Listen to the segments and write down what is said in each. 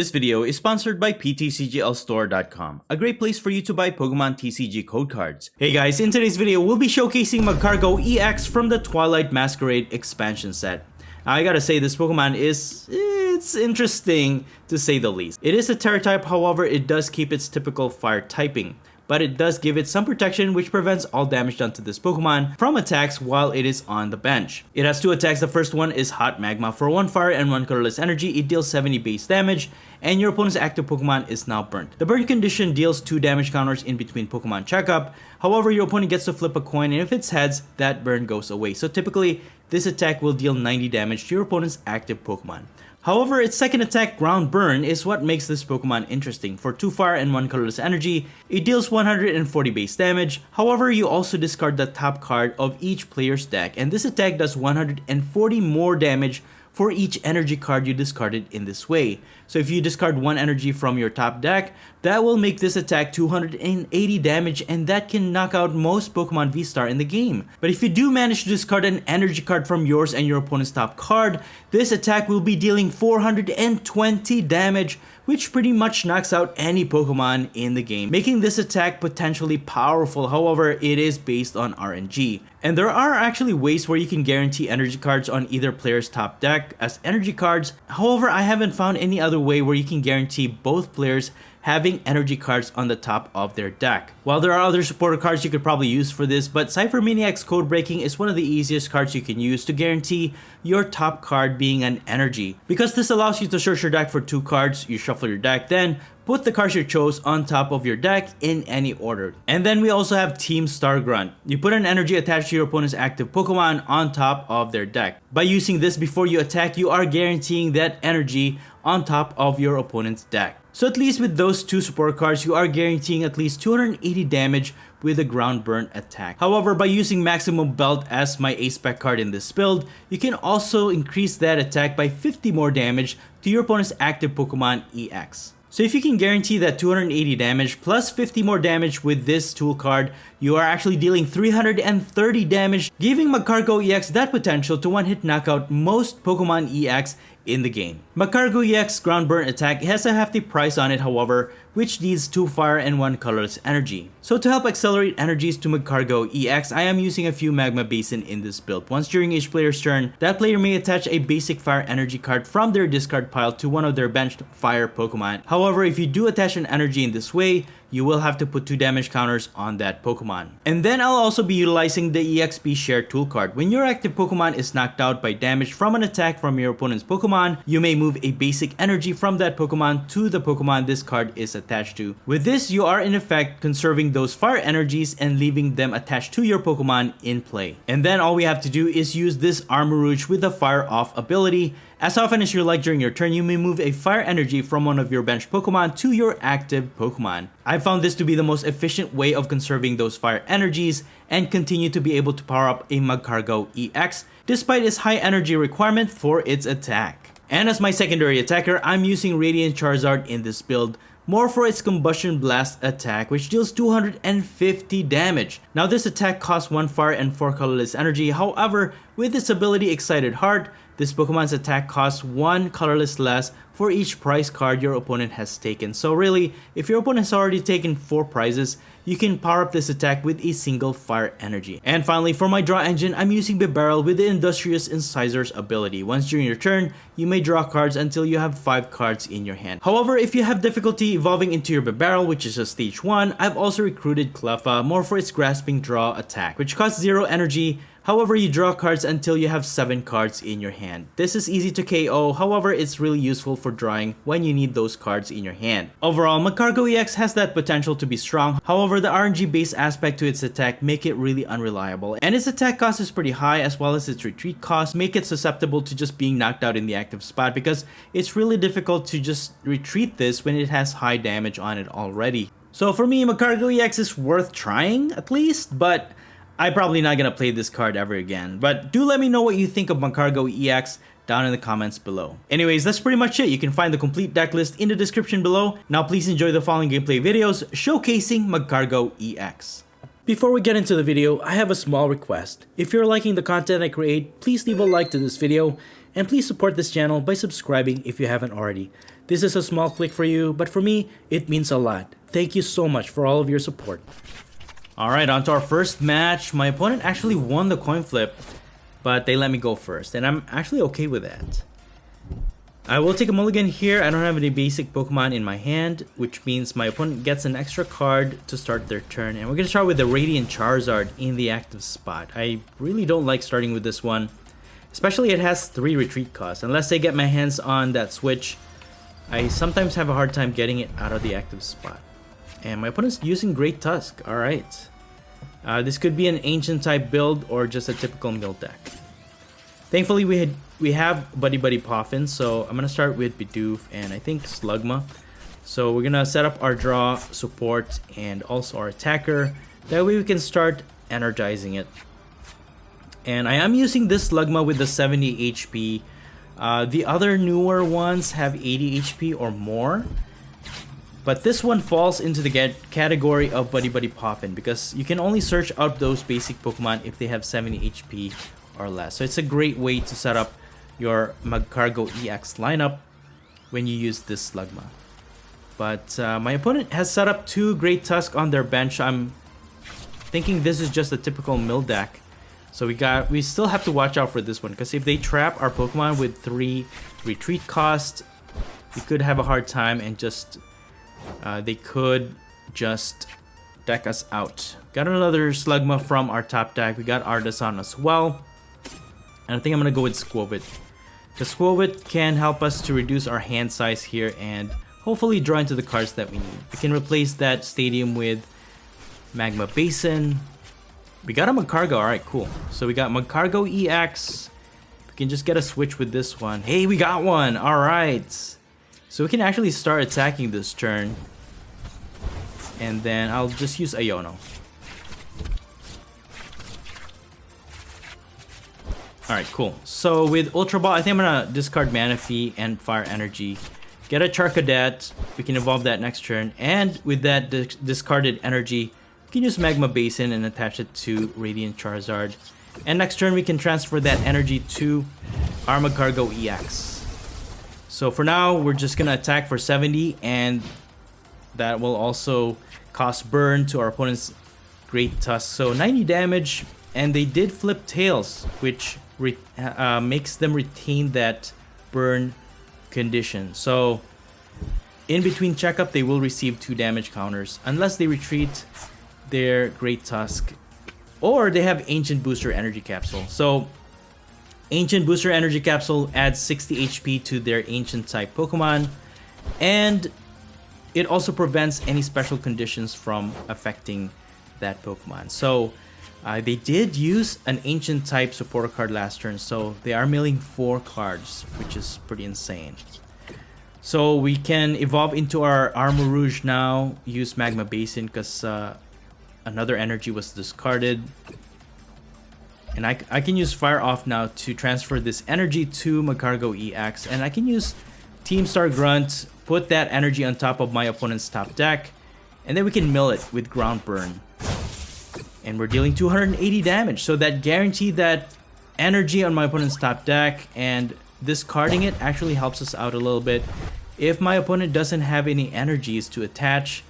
This video is sponsored by PTCGLstore.com, a great place for you to buy Pokemon TCG code cards. Hey guys, in today's video, we'll be showcasing Magcargo EX from the Twilight Masquerade expansion set. Now, I gotta say, this Pokemon it's interesting to say the least. It is a Terra type, however, it does keep its typical fire typing, but it does give it some protection which prevents all damage done to this Pokemon from attacks while it is on the bench. It has two attacks. The first one is Hot Magma. For 1 fire and 1 colorless energy, it deals 70 base damage, and your opponent's active Pokemon is now burnt. The burn condition deals 2 damage counters in between Pokemon checkup. However, your opponent gets to flip a coin, and if it's heads, that burn goes away. So typically, this attack will deal 90 damage to your opponent's active Pokemon. However, its second attack, Ground Burn, is what makes this Pokemon interesting. For 2 fire and 1 colorless energy, it deals 140 base damage. However, you also discard the top card of each player's deck, and this attack does 140 more damage for each energy card you discarded in this way. So if you discard 1 energy from your top deck, that will make this attack 280 damage, and that can knock out most Pokemon V-Star in the game. But if you do manage to discard an energy card from yours and your opponent's top card, this attack will be dealing 420 damage, which pretty much knocks out any Pokemon in the game, making this attack potentially powerful. However, it is based on RNG. And there are actually ways where you can guarantee energy cards on either player's top deck as energy cards. However, I haven't found any other way where you can guarantee both players having energy cards on the top of their deck. While there are other supporter cards you could probably use for this, but Cypher Maniac's Code Breaking is one of the easiest cards you can use to guarantee your top card being an energy. Because this allows you to search your deck for 2 cards, you shuffle your deck, then put the cards you chose on top of your deck in any order. And then we also have Team Star Grunt. You put an energy attached to your opponent's active Pokemon on top of their deck. By using this before you attack, you are guaranteeing that energy on top of your opponent's deck. So at least with those 2 support cards, you are guaranteeing at least 280 damage with a Ground Burn attack. However, by using Maximum Belt as my A-Spec card in this build, you can also increase that attack by 50 more damage to your opponent's active Pokemon EX. So if you can guarantee that 280 damage plus 50 more damage with this tool card, you are actually dealing 330 damage, giving Magcargo EX that potential to one-hit knockout most Pokemon EX in the game. Magcargo EX Ground Burn attack has a hefty price on it, however, which needs 2 fire and 1 colorless energy. So to help accelerate energies to Magcargo EX, I am using a few Magma Basin in this build. Once during each player's turn, that player may attach a basic fire energy card from their discard pile to one of their benched fire Pokemon. However, if you do attach an energy in this way, you will have to put 2 damage counters on that Pokemon. And then I'll also be utilizing the EXP Share tool card. When your active Pokemon is knocked out by damage from an attack from your opponent's Pokemon, you may move a basic energy from that Pokemon to the Pokemon this card is attached to. With this, you are in effect conserving those fire energies and leaving them attached to your Pokemon in play. And then all we have to do is use this Armarouge with the Fire Off ability. As often as you like during your turn, you may move a fire energy from one of your bench Pokemon to your active Pokemon. I found this to be the most efficient way of conserving those fire energies and continue to be able to power up a Magcargo EX despite its high energy requirement for its attack. And as my secondary attacker, I'm using Radiant Charizard in this build, more for its Combustion Blast attack, which deals 250 damage. Now this attack costs 1 fire and 4 colorless energy. However, with its ability Excited Heart, this Pokemon's attack costs 1 colorless less for each prize card your opponent has taken. So really, if your opponent has already taken 4 prizes, you can power up this attack with a single fire energy. And finally, for my draw engine, I'm using Bibarel with the Industrious Incisors ability. Once during your turn, you may draw cards until you have 5 cards in your hand. However, if you have difficulty evolving into your Bibarel, which is a stage 1, I've also recruited Cleffa more for its Grasping Draw attack, which costs 0 energy. However, you draw cards until you have 7 cards in your hand. This is easy to KO, however, it's really useful for drawing when you need those cards in your hand. Overall, Magcargo EX has that potential to be strong, however, the RNG based aspect to its attack make it really unreliable. And its attack cost is pretty high, as well as its retreat cost make it susceptible to just being knocked out in the active spot, because it's really difficult to just retreat this when it has high damage on it already. So for me, Magcargo EX is worth trying at least, but I'm probably not gonna play this card ever again. But do let me know what you think of Magcargo EX down in the comments below. Anyways, that's pretty much it. You can find the complete deck list in the description below. Now please enjoy the following gameplay videos showcasing Magcargo EX. Before we get into the video, I have a small request. If you're liking the content I create, please leave a like to this video, and please support this channel by subscribing if you haven't already. This is a small click for you, but for me, it means a lot. Thank you so much for all of your support. Alright, on to our first match. My opponent actually won the coin flip, but they let me go first, and I'm actually okay with that. I will take a mulligan here. I don't have any basic Pokemon in my hand, which means my opponent gets an extra card to start their turn. And we're going to start with the Radiant Charizard in the active spot. I really don't like starting with this one, especially it has 3 retreat costs. Unless I get my hands on that switch, I sometimes have a hard time getting it out of the active spot. And my opponent's using Great Tusk. Alright. This could be an ancient type build or just a typical mill deck. Thankfully, we have Buddy Buddy Poffin, so I'm gonna start with Bidoof and I think Slugma. So we're gonna set up our draw, support, and also our attacker. That way we can start energizing it. And I am using this Slugma with the 70 HP. The other newer ones have 80 HP or more. But this one falls into the category of Buddy Buddy Poffin because you can only search out those basic Pokemon if they have 70 HP or less. So it's a great way to set up your Magcargo EX lineup when you use this Slugma. But my opponent has set up 2 Great Tusk on their bench. I'm thinking this is just a typical mill deck. So we still have to watch out for this one because if they trap our Pokemon with 3 retreat cost, we could have a hard time and just they could just deck us out. Got another Slugma from our top deck. We got Artisan as well. And I think I'm going to go with Squovit. The Squovit can help us to reduce our hand size here and hopefully draw into the cards that we need. We can replace that Stadium with Magma Basin. We got a Magcargo. Alright, cool. So we got Magcargo EX. We can just get a switch with this one. Hey, we got one! Alright. So we can actually start attacking this turn. And then I'll just use Iono. Alright, cool. So with Ultra Ball, I think I'm gonna discard Manaphy and Fire Energy. Get a Charcadet. We can evolve that next turn. And with that discarded energy, we can use Magma Basin and attach it to Radiant Charizard. And next turn, we can transfer that energy to our Magcargo EX. So for now, we're just gonna attack for 70, and that will also cost burn to our opponent's Great Tusk. So 90 damage, and they did flip Tails, which makes them retain that burn condition. So in between checkup, they will receive 2 damage counters unless they retreat their Great Tusk or they have Ancient Booster Energy Capsule. So Ancient Booster Energy Capsule adds 60 HP to their Ancient type Pokemon, and it also prevents any special conditions from affecting that Pokemon. So they did use an Ancient type supporter card last turn, so they are milling 4 cards, which is pretty insane. So we can evolve into our Armarouge now, use Magma Basin because another energy was discarded. And I can use Fire Off now to transfer this energy to Magcargo EX, and I can use Team Star Grunt, put that energy on top of my opponent's top deck, and then we can mill it with Ground Burn. And we're dealing 280 damage, so that guaranteed that energy on my opponent's top deck, and discarding it actually helps us out a little bit if my opponent doesn't have any energies to attach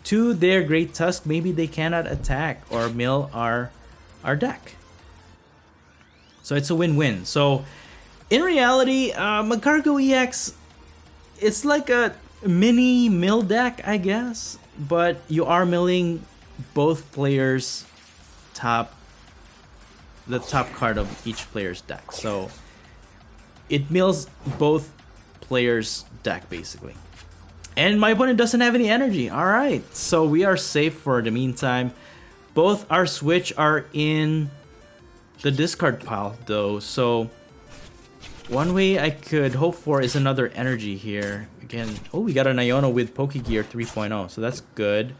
to their Great Tusk. Maybe they cannot attack or mill our deck. So it's a win-win. So in reality, Magcargo EX, it's like a mini mill deck, I guess, but you are milling both players' the top card of each player's deck. So it mills both players' deck basically. And my opponent doesn't have any energy. All right, so we are safe for the meantime. Both our switch are in the discard pile though, so one way I could hope for is another energy here. Again, oh, we got an Iono with Pokegear 3.0, so that's good.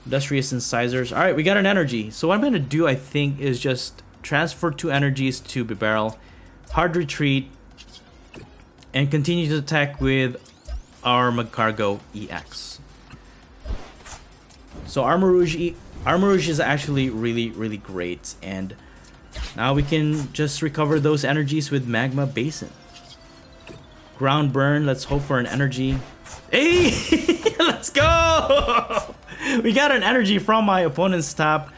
Industrious Incisors. Alright, we got an energy. So what I'm going to do, I think, is just transfer 2 energies to Bibarel, hard retreat, and continue to attack with our Magcargo EX. So Armarouge is actually really great, and now we can just recover those energies with Magma Basin. ground burn. Let's hope for an energy. Hey, let's go! We got an energy from my opponent's top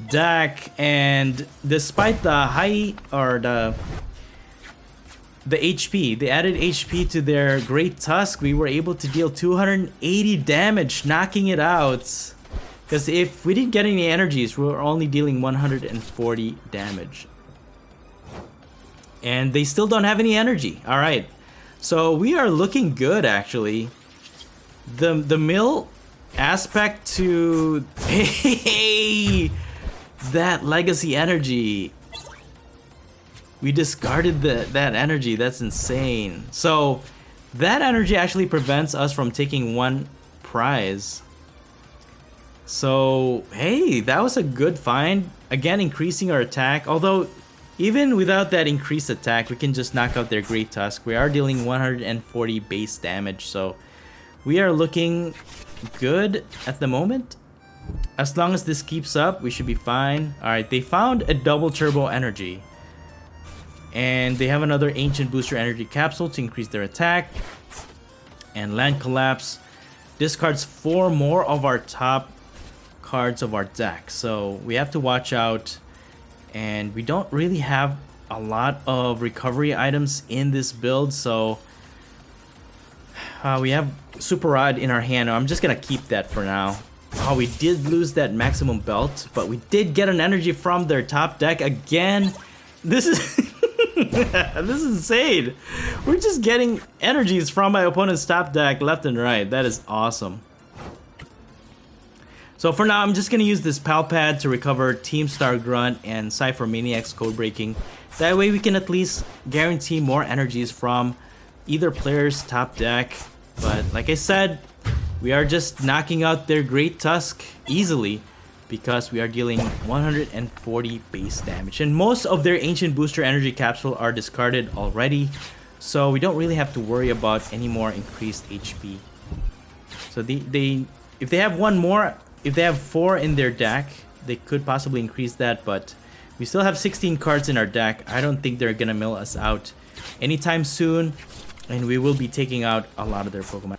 deck, and despite the high or the HP, they added HP to their Great Tusk, we were able to deal 280 damage, knocking it out. Because if we didn't get any energies, we were only dealing 140 damage. And they still don't have any energy. Alright, so we are looking good actually. The mill aspect to hey, that legacy energy, we discarded that energy. That's insane. So that energy actually prevents us from taking one prize. So hey, that was a good find. Again, increasing our attack, although even without that increased attack, we can just knock out their Great Tusk. We are dealing 140 base damage, so we are looking good at the moment. As long as this keeps up, we should be fine. Alright, they found a double turbo energy. And they have another ancient booster energy capsule to increase their attack. And land collapse discards 4 more of our top cards of our deck. So we have to watch out. And we don't really have a lot of recovery items in this build, so we have Super Rod in our hand. I'm just gonna keep that for now. Oh, we did lose that maximum belt, but we did get an energy from their top deck again. This is this is insane. We're just getting energies from my opponent's top deck left and right. That is awesome. So for now, I'm just gonna use this Pal Pad to recover Team Star Grunt and Cypher Maniac's code breaking. That way we can at least guarantee more energies from either player's top deck. But like I said, we are just knocking out their Great Tusk easily because we are dealing 140 base damage. And most of their Ancient Booster Energy Capsule are discarded already, so we don't really have to worry about any more increased HP. So if they have one more, if they have 4 in their deck, they could possibly increase that, but we still have 16 cards in our deck. I don't think they're gonna mill us out anytime soon, and we will be taking out a lot of their Pokemon.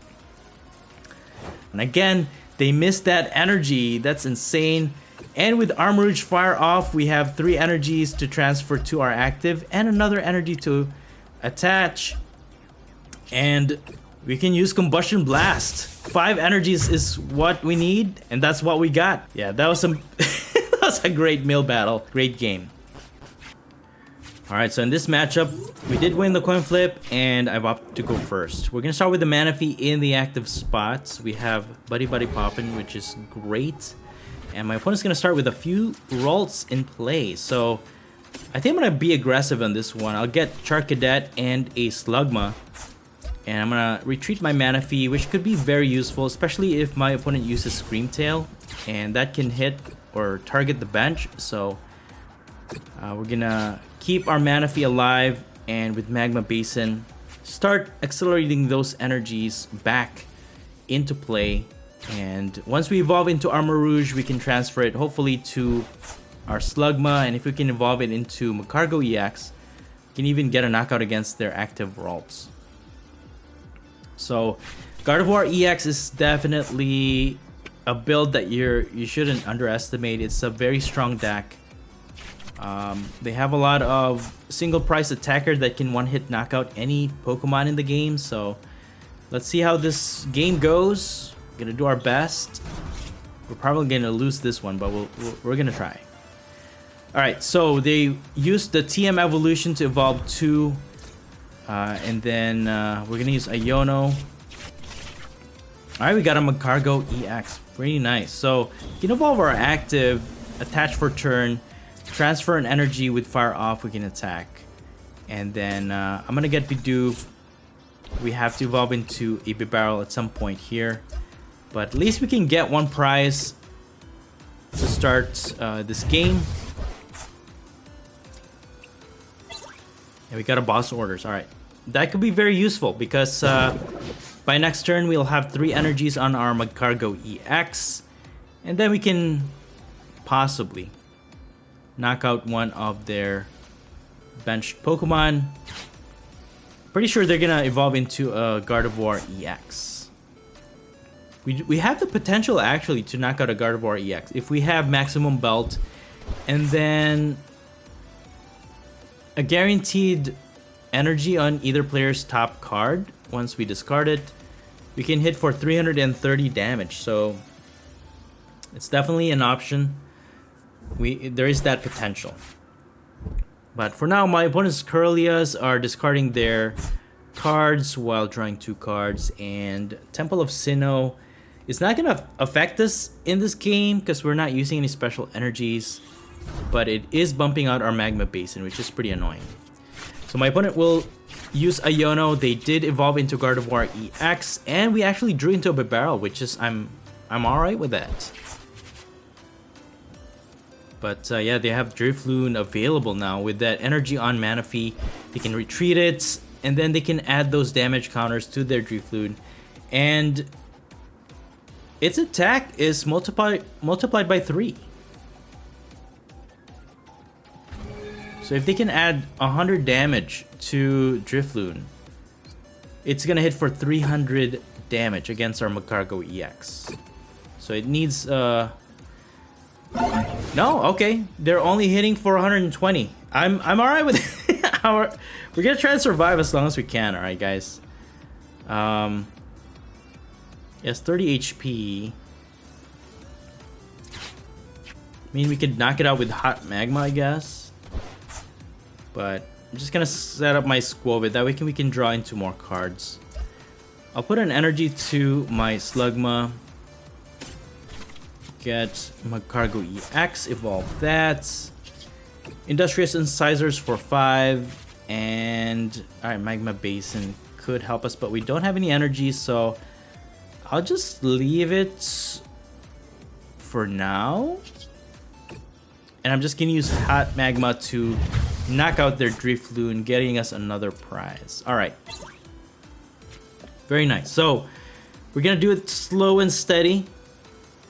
And again, they missed that energy. That's insane. And with Armourouge Fire Off, we have 3 energies to transfer to our active and another energy to attach. And we can use Combustion Blast. 5 energies is what we need, and that's what we got. Yeah, that was some that was a great mill battle. Great game. Alright, so in this matchup, we did win the coin flip, and I've opted to go first. We're gonna start with the Manaphy in the active spots. We have Buddy Buddy Poppin', which is great. And my opponent's gonna start with a few Ralts in play. So I think I'm gonna be aggressive on this one. I'll get Charcadet and a Slugma. And I'm gonna retreat my Manaphy, which could be very useful, especially if my opponent uses Screamtail, and that can hit or target the bench. So we're gonna keep our Manaphy alive, and with Magma Basin, start accelerating those energies back into play. And once we evolve into Armourouge, we can transfer it hopefully to our Slugma, and if we can evolve it into Magcargo EX, we can even get a knockout against their active Ralts. So Gardevoir EX is definitely a build that you shouldn't underestimate. It's a very strong deck. They have a lot of single price attacker that can one-hit knock out any Pokemon in the game. So let's see how this game goes. We're gonna do our best. We're probably gonna lose this one, but we're gonna try. Alright, so they used the TM evolution to evolve 2. And then we're gonna use Iono. Alright, we got a Magcargo EX. Pretty nice. So we can evolve our active, attach for turn, transfer an energy with Fire Off, we can attack. And then I'm gonna get Bidoof. We have to evolve into a Bibarel at some point here. But at least we can get one prize to start this game. And we got a boss orders. Alright. That could be very useful because by next turn we'll have 3 energies on our Magcargo EX. And then we can possibly knock out one of their benched Pokemon. Pretty sure they're gonna evolve into a Gardevoir EX. We have the potential actually to knock out a Gardevoir EX if we have maximum belt and then a guaranteed energy on either player's top card. Once we discard it, we can hit for 330 damage, so it's definitely an option. There is that potential. But for now, my opponent's Curlias are discarding their cards while drawing 2 cards, and Temple of Sinnoh is not going to affect us in this game because we're not using any special energies, but it is bumping out our Magma Basin, which is pretty annoying. So my opponent will use Iono. They did evolve into Gardevoir EX, and we actually drew into a Bibarel, which is I'm alright with that. But yeah, they have Drifloon available now. With that energy on Manaphy, they can retreat it, and then they can add those damage counters to their Drifloon. And its attack is multiplied by 3. So if they can add 100 damage to Drifloon, it's gonna hit for 300 damage against our Magcargo EX. So it needs no, okay. They're only hitting for 120. I'm alright with it. We're gonna try to survive as long as we can, alright guys. Yes, 30 HP. I mean, we could knock it out with Hot Magma, I guess. But I'm just gonna set up my Squovit. That way we can draw into more cards. I'll put an energy to my Slugma. Get Magcargo EX, evolve that. Industrious Incisors for 5. And alright, Magma Basin could help us, but we don't have any energy, so I'll just leave it for now. And I'm just gonna use Hot Magma to knock out their Drifloon, getting us another prize. Alright. Very nice. So we're gonna do it slow and steady.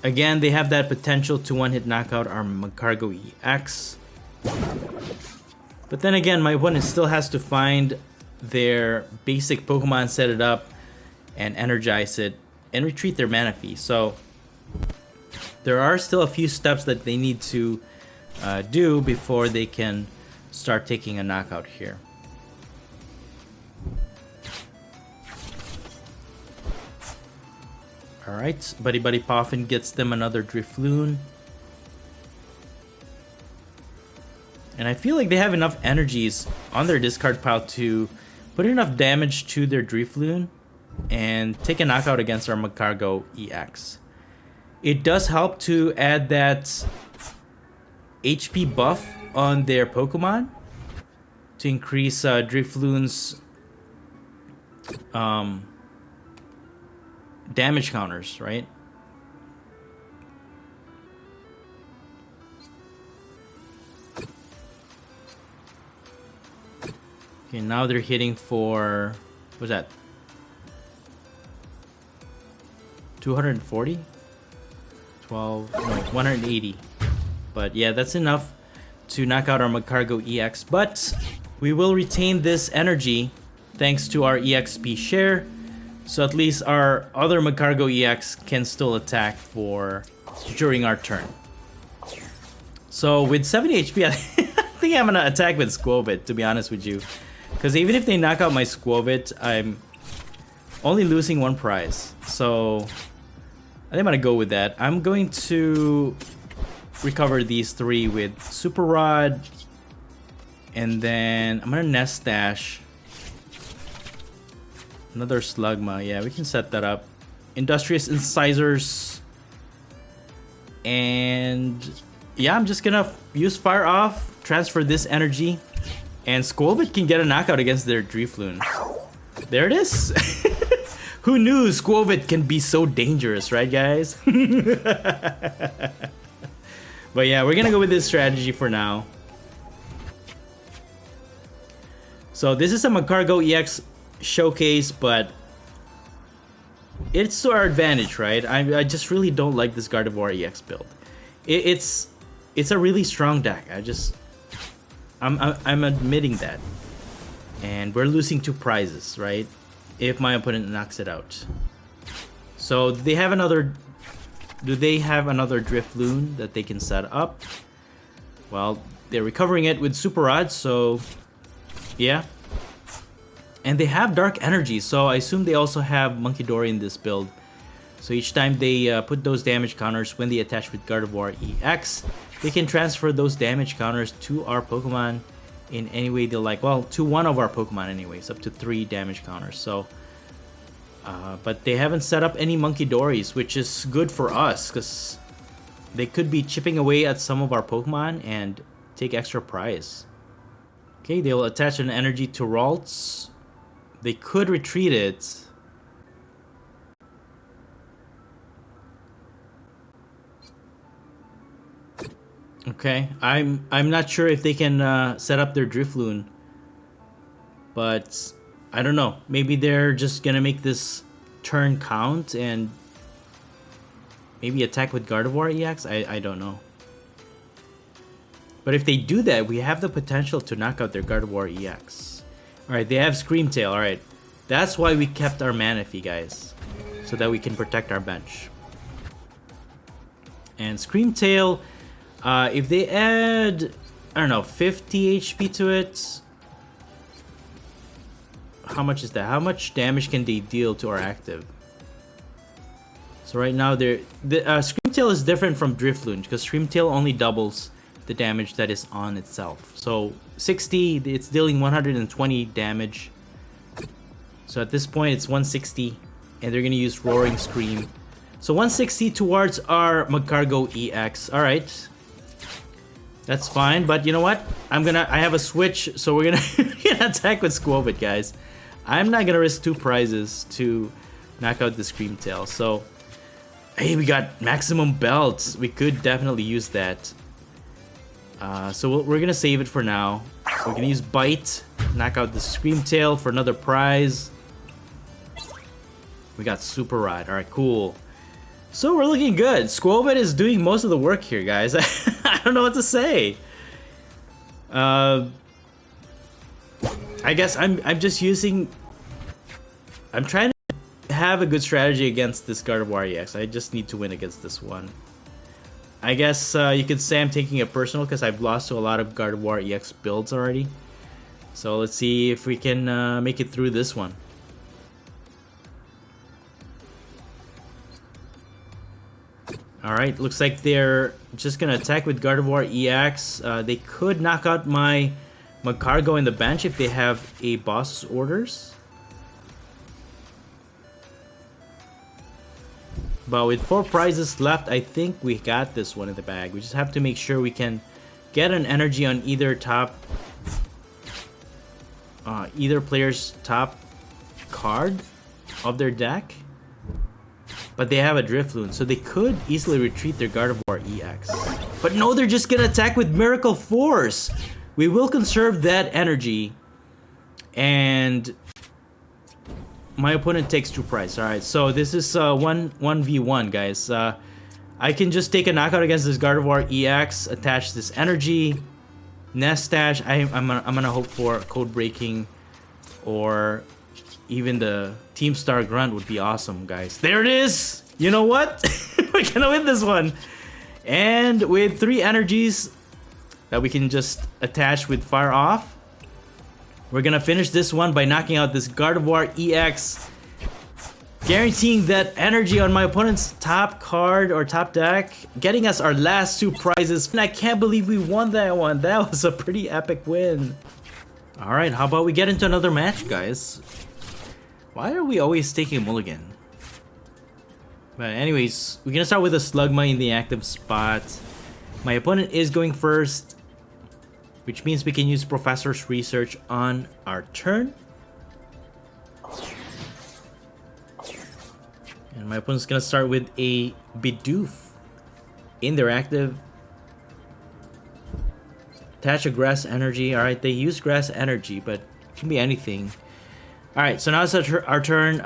Again, they have that potential to one-hit knockout our Magcargo EX. But then again, my opponent still has to find their basic Pokemon, set it up, and energize it, and retreat their Manaphy. So there are still a few steps that they need to do before they can start taking a knockout here. Alright, Buddy Buddy Poffin gets them another Drifloon. And I feel like they have enough energies on their discard pile to put enough damage to their Drifloon and take a knockout against our Magcargo EX. It does help to add that HP buff on their Pokemon to increase Drifloon's damage counters, right? Okay, now they're hitting for, what's that? 240? 12, no, 180. But yeah, that's enough to knock out our Magcargo EX. But we will retain this energy thanks to our EXP share. So at least our other Magcargo EX can still attack during our turn. So with 70 HP, I think I'm gonna attack with Squovit, to be honest with you. Because even if they knock out my Squovit, I'm only losing 1 prize. So I think I'm gonna go with that. I'm going to recover these 3 with Super Rod. And then I'm gonna Nest Dash. Another Slugma, yeah, we can set that up. Industrious Incisors. And yeah, I'm just gonna use Fire Off, transfer this energy, and Squovit can get a knockout against their Drifloon. There it is. Who knew Squovit can be so dangerous, right guys? But yeah, we're gonna go with this strategy for now. So this is a Magcargo EX showcase, but it's to our advantage, right? I just really don't like this Gardevoir EX build. It's a really strong deck. I'm admitting that. And we're losing 2 prizes, right? If my opponent knocks it out. So do they have another Drifloon that they can set up? Well, they're recovering it with Super Rod, so yeah. And they have Dark Energy, so I assume they also have Munkidori in this build. So each time they put those damage counters when they attach with Gardevoir EX, they can transfer those damage counters to our Pokemon in any way they like. Well, to one of our Pokemon anyways, up to 3 damage counters. So, but they haven't set up any Munkidoris, which is good for us because they could be chipping away at some of our Pokemon and take extra prize. Okay, they'll attach an energy to Ralts. They could retreat it. Okay, I'm not sure if they can set up their Drifloon, but I don't know. Maybe they're just gonna make this turn count and maybe attack with Gardevoir EX. I don't know. But if they do that, we have the potential to knock out their Gardevoir EX. All right, they have Scream Tail. All right, that's why we kept our Manaphy, guys, so that we can protect our bench. And Scream Tail. If they add, I don't know, 50 HP to it, how much is that? How much damage can they deal to our active? So right now, Scream Tail is different from Drifloon because Scream Tail only doubles the damage that is on itself. So 60, it's dealing 120 damage. So at this point, it's 160, and they're gonna use Roaring Scream. So 160 towards our Magcargo EX. All right. That's fine, but you know what? I have a switch, so we're gonna attack with Squovit, guys. I'm not gonna risk 2 prizes to knock out the Scream Tail. So, hey, we got Maximum Belt. We could definitely use that. So we're gonna save it for now. We're gonna use Bite, knock out the Scream Tail for another prize. We got Super Rod. All right, cool. So we're looking good. Squovit is doing most of the work here, guys. I don't know what to say. I guess I'm just using. I'm trying to have a good strategy against this Gardevoir EX. I just need to win against this one. I guess you could say I'm taking it personal because I've lost to a lot of Gardevoir EX builds already. So let's see if we can make it through this one. Alright, looks like they're just gonna attack with Gardevoir EX. They could knock out my Magcargo in the bench if they have a boss's orders. But with 4 prizes left, I think we got this one in the bag. We just have to make sure we can get an energy on either either player's top card of their deck. But they have a Drifloon, so they could easily retreat their Gardevoir EX. But no, they're just gonna attack with Miracle Force. We will conserve that energy. And my opponent takes 2 prize. Alright, so this is 1v1, guys. I can just take a knockout against this Gardevoir EX, attach this energy, Nest Dash. I'm gonna hope for Code Breaking, or even the Team Star Grunt would be awesome, guys. There it is! You know what? We're gonna win this one! And with 3 energies that we can just attach with Fire Off, we're gonna finish this one by knocking out this Gardevoir EX, guaranteeing that energy on my opponent's top card or top deck, getting us our last 2 prizes. And I can't believe we won that one. That was a pretty epic win. Alright, how about we get into another match, guys? Why are we always taking a mulligan? But anyways, we're gonna start with a Slugma in the active spot. My opponent is going first, which means we can use Professor's Research on our turn. And my opponent's gonna start with a Bidoof in their active. Attach a Grass Energy. Alright, they use Grass Energy, but it can be anything. Alright, so now it's our turn.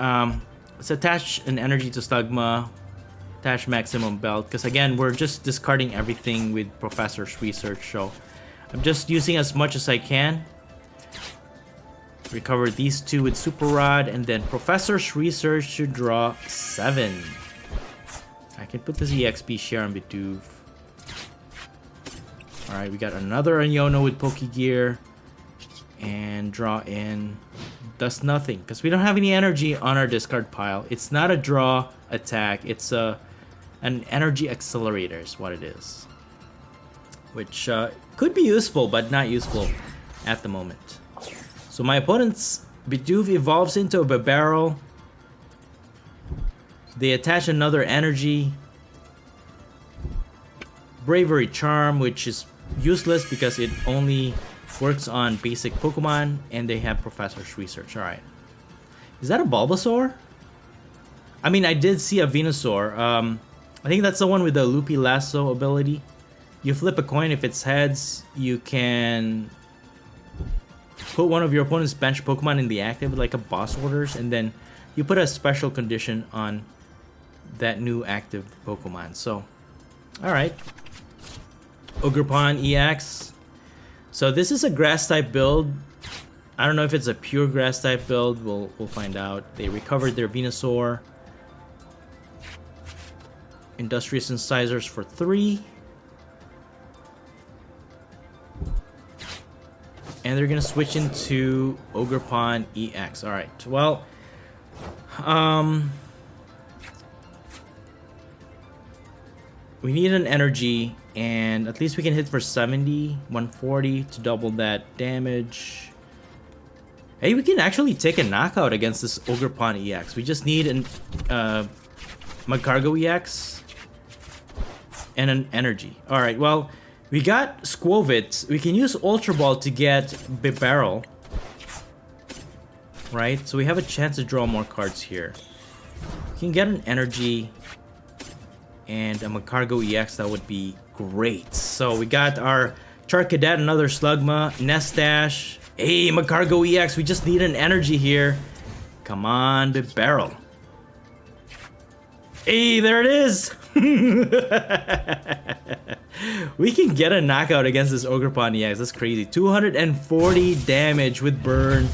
Let's attach an energy to Slugma. Attach Maximum Belt. Because again, we're just discarding everything with Professor's Research. So I'm just using as much as I can. Recover these two with Super Rod, and then Professor's Research should draw 7. I can put this EXP share on Bidoof. Alright, we got another Iono with Pokegear. And draw in. Does nothing, because we don't have any energy on our discard pile. It's not a draw attack, it's an energy accelerator is what it is. Which could be useful, but not useful at the moment. So my opponent's Bidoof evolves into a Barbarrel. They attach another energy. Bravery Charm, which is useless because it only works on basic Pokemon, and they have Professor's Research. Alright. Is that a Bulbasaur? I mean, I did see a Venusaur. I think that's the one with the Loopy Lasso ability. You flip a coin. If it's heads, you can put one of your opponent's bench Pokemon in the active, like a boss orders, and then you put a special condition on that new active Pokemon. So, alright. Ogerpon EX. So this is a grass type build. I don't know if it's a pure grass type build. We'll find out. They recovered their Venusaur. Industrious Incisors for 3. And they're gonna switch into Ogerpon EX. Alright, well, we need an energy, and at least we can hit for 70, 140 to double that damage. Hey, we can actually take a knockout against this Ogerpon EX. We just need an Magcargo EX and an energy. Alright, well, we got Squovit. We can use Ultra Ball to get Barbarrel. Right, so we have a chance to draw more cards here. We can get an energy and a Magcargo EX, that would be great. So we got our Charcadet, another Slugma, Nestash. Hey, Magcargo EX, we just need an energy here. Come on, Barbarrel. Hey, there it is! We can get a knockout against this Ogerpon EX, that's crazy. 240 damage with burn.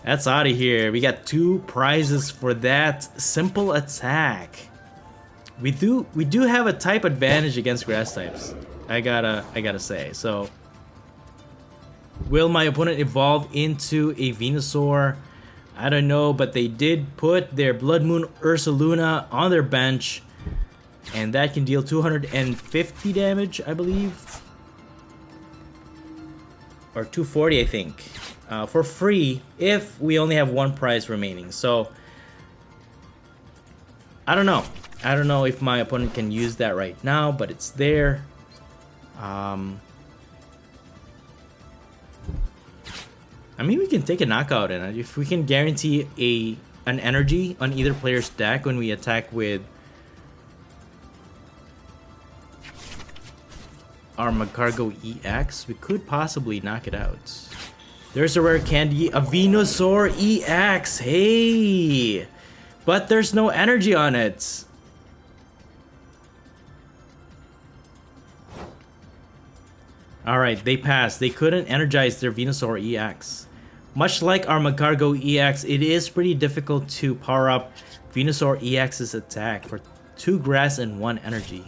That's out of here. We got 2 prizes for that simple attack. We do have a type advantage against grass types. I gotta say. So, will my opponent evolve into a Venusaur? I don't know, but they did put their Blood Moon Ursaluna on their bench, and that can deal 250 damage, I believe, or 240, I think, for free if we only have 1 prize remaining. So, I don't know. I don't know if my opponent can use that right now, but it's there. I mean, we can take a knockout, and if we can guarantee an energy on either player's deck when we attack with our Magcargo EX, we could possibly knock it out. There's a rare candy, a Venusaur EX. Hey, but there's no energy on it. Alright, they passed. They couldn't energize their Venusaur EX. Much like our Magcargo EX, it is pretty difficult to power up Venusaur EX's attack for 2 grass and 1 energy.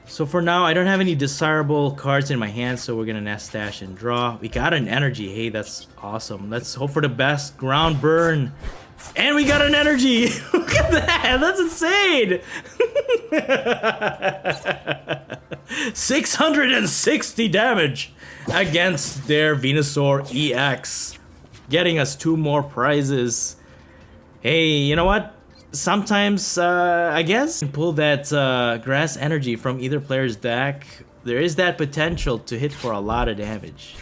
So for now, I don't have any desirable cards in my hand, so we're gonna Nestash and draw. We got an energy. Hey, that's awesome. Let's hope for the best. Ground burn. And we got an energy! Look at that! That's insane! 660 damage against their Venusaur EX. Getting us 2 more prizes. Hey, you know what? Sometimes, I guess, you can pull that grass energy from either player's deck. There is that potential to hit for a lot of damage.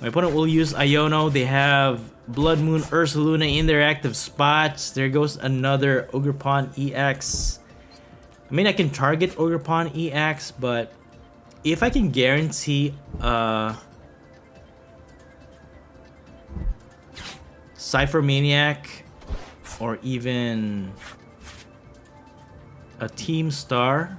My opponent will use Iono. They have Blood Moon Ursaluna in their active spots. There goes another Ogerpon EX. I mean, I can target Ogerpon EX, but if I can guarantee Cypher Maniac or even a Team Star,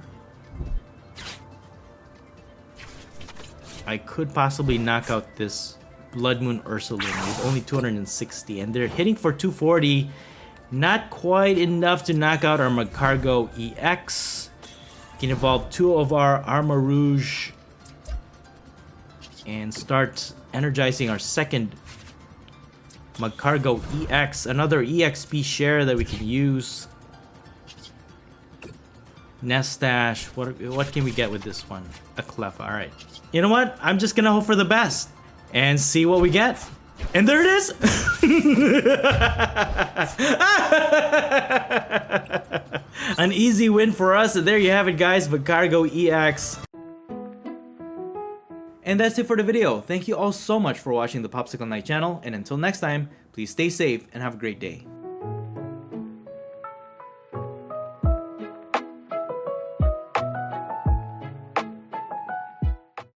I could possibly knock out this Blood Moon Ursaluna with only 260, and they're hitting for 240. Not quite enough to knock out our Magcargo EX. Can evolve 2 of our Armor Rouge and start energizing our second Magcargo EX. Another EXP share that we can use. Nestash. What can we get with this one? A Clef. Alright. You know what? I'm just gonna hope for the best and see what we get. And there it is! An easy win for us, and there you have it, guys, Magcargo EX. And that's it for the video. Thank you all so much for watching the Popsicleknight channel, and until next time, please stay safe and have a great day.